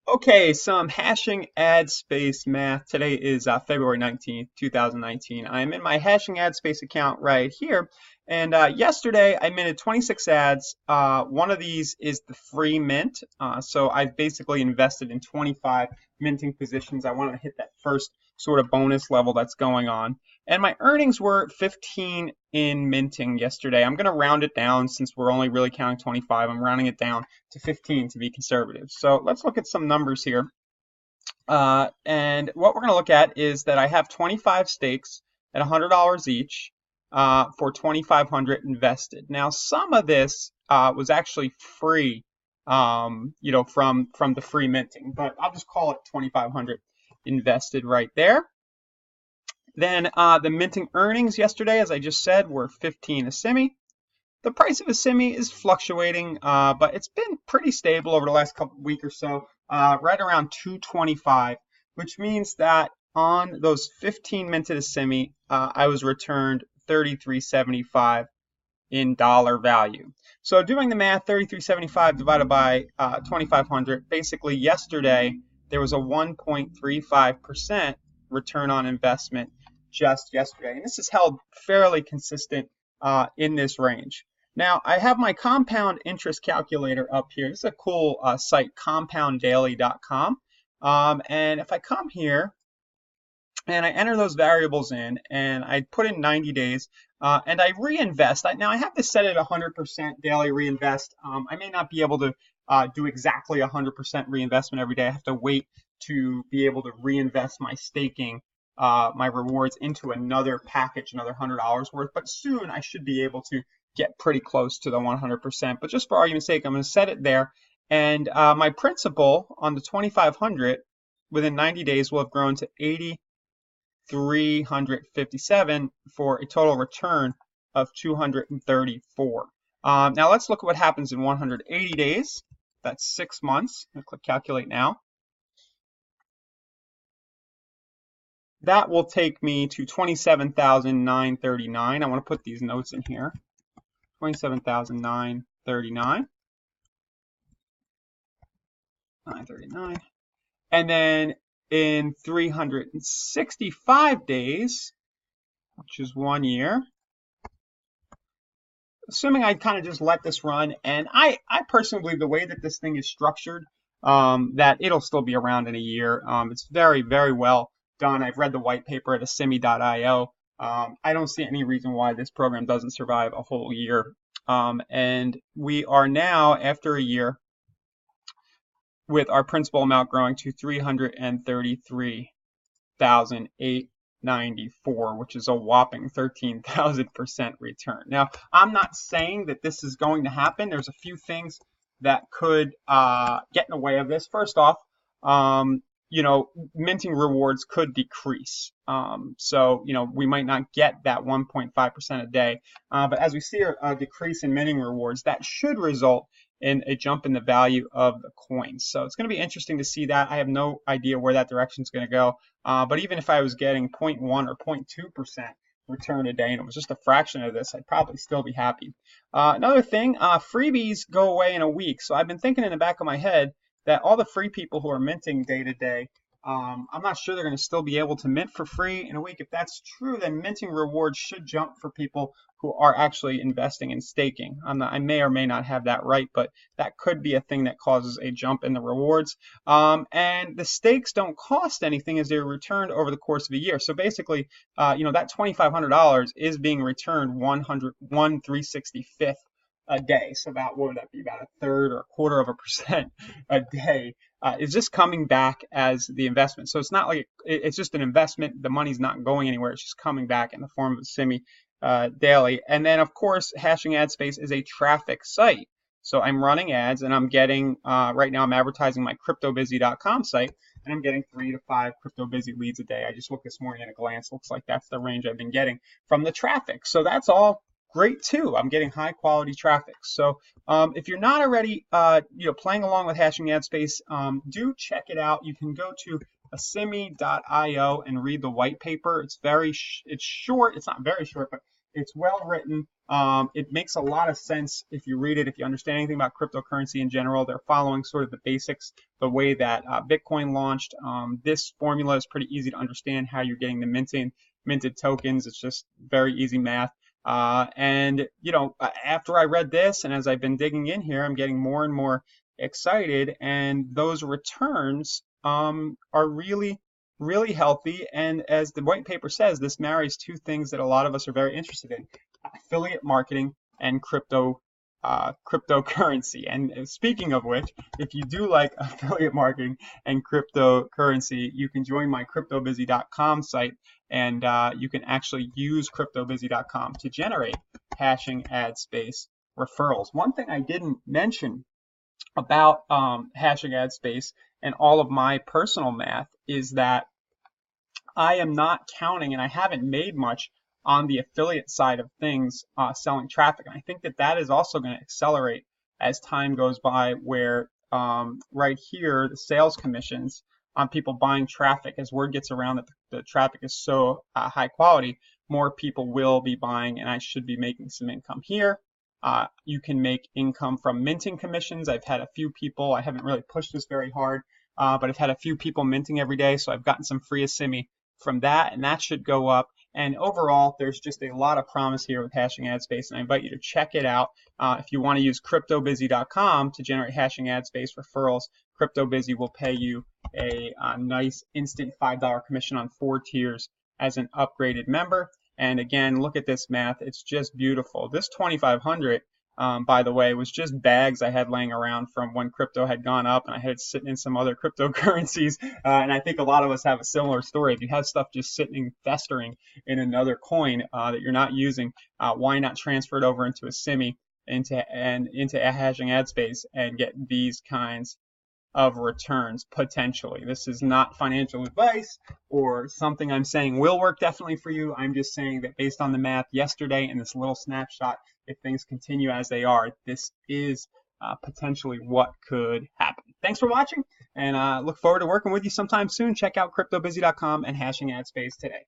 Okay, some hashing ad space math. Today is February 19th, 2019. I'm in my hashing ad space account right here. And yesterday I minted 26 ads. One of these is the free mint. So I've basically invested in 25 minting positions. I want to hit that first sort of bonus level that's going on. And my earnings were 15 in minting yesterday. I'm going to round it down since we're only really counting 25. I'm rounding it down to 15 to be conservative. So let's look at some numbers here. And what we're going to look at is that I have 25 stakes at $100 each for 2,500 invested. Now, some of this was actually free, from the free minting, but I'll just call it 2,500 invested right there. Then the minting earnings yesterday, as I just said, were 15 a simi. The price of a simi is fluctuating, but it's been pretty stable over the last week or so, right around 225, which means that on those 15 minted a simi, I was returned 33.75 in dollar value. So doing the math, 33.75 divided by 2,500, basically yesterday there was a 1.35% return on investment just yesterday, and this is held fairly consistent in this range. Now, I have my compound interest calculator up here. This is a cool site, compounddaily.com. And if I come here and I enter those variables in and I put in 90 days and I reinvest. Now, I have this set at 100% daily reinvest. I may not be able to do exactly 100% reinvestment every day. I have to wait to be able to reinvest my staking, my rewards into another package, another $100 worth. But soon I should be able to get pretty close to the 100%. But just for argument's sake, I'm going to set it there. And my principal on the 2,500 within 90 days will have grown to 8,357 for a total return of 234. Now let's look at what happens in 180 days. That's 6 months. I'm going to click calculate now. That will take me to 27,939. I want to put these notes in here. 27,939. 939. And then in 365 days, which is 1 year, assuming I kind of just let this run, and I personally believe the way that this thing is structured, that it'll still be around in a year. It's very, very well done. I've read the white paper at asimi.io. I don't see any reason why this program doesn't survive a whole year. And we are now, after a year, with our principal amount growing to 333,894, which is a whopping 13,000% return. Now, I'm not saying that this is going to happen. There's a few things that could get in the way of this. First off, minting rewards could decrease. So, we might not get that 1.5% a day. But as we see a decrease in minting rewards, that should result in a jump in the value of the coins. So it's going to be interesting to see that. I have no idea where that direction is going to go. But even if I was getting 0.1 or 0.2% return a day and it was just a fraction of this, I'd probably still be happy. Another thing, freebies go away in a week. So I've been thinking in the back of my head that all the free people who are minting day to day, I'm not sure they're going to still be able to mint for free in a week. If that's true, then minting rewards should jump for people who are actually investing in staking. I may or may not have that right, but that could be a thing that causes a jump in the rewards. And the stakes don't cost anything as they're returned over the course of a year. So basically, that $2,500 is being returned 1/365th a day. So about, what would that be? About a third or a quarter of a percent a day is just coming back as the investment. So it's not like it's just an investment. The money's not going anywhere. It's just coming back in the form of a simi daily. And then, of course, Hashing Ad Space is a traffic site. So I'm running ads and I'm getting, right now I'm advertising my CryptoBusy.com site and I'm getting 3 to 5 CryptoBusy leads a day. I just looked this morning at a glance. Looks like that's the range I've been getting from the traffic. So that's all great too. I'm getting high quality traffic. So if you're not already playing along with Hashing Ad Space, do check it out. You can go to asimi.io and read the white paper. It's short. It's not very short, but it's well written. It makes a lot of sense if you read it, if you understand anything about cryptocurrency in general. They're following sort of the basics, the way that Bitcoin launched. This formula is pretty easy to understand how you're getting the minted tokens. It's just very easy math. And you know, after I read this and as I've been digging in here, I'm getting more and more excited, and those returns are really healthy. And as the white paper says, this marries two things that a lot of us are very interested in: affiliate marketing and cryptocurrency. And speaking of which, if you do like affiliate marketing and cryptocurrency, you can join my CryptoBusy.com site, and you can actually use CryptoBusy.com to generate hashing ad space referrals. One thing I didn't mention about hashing ad space and all of my personal math is that I am not counting, and I haven't made much on the affiliate side of things, selling traffic. And I think that that is also going to accelerate as time goes by, where right here, the sales commissions on people buying traffic, as word gets around that the traffic is so high quality, more people will be buying, and I should be making some income here. You can make income from minting commissions. I've had a few people, I haven't really pushed this very hard, but I've had a few people minting every day, so I've gotten some free Asimi from that, and that should go up. And overall, there's just a lot of promise here with hashing ad space, and I invite you to check it out. If you want to use CryptoBusy.com to generate hashing ad space referrals, CryptoBusy will pay you a nice instant $5 commission on 4 tiers as an upgraded member. And again, look at this math. It's just beautiful. This 2,500, by the way, was just bags I had laying around from when crypto had gone up, and I had it sitting in some other cryptocurrencies. And I think a lot of us have a similar story. If you have stuff just sitting, festering in another coin that you're not using, why not transfer it over into Asimi, into a hashing ad space, and get these kinds of returns potentially. This is not financial advice or something I'm saying will work definitely for you. I'm just saying that based on the math yesterday and this little snapshot, if things continue as they are, this is potentially what could happen. Thanks for watching, and look forward to working with you sometime soon. Check out CryptoBusy.com and hashing ad space today.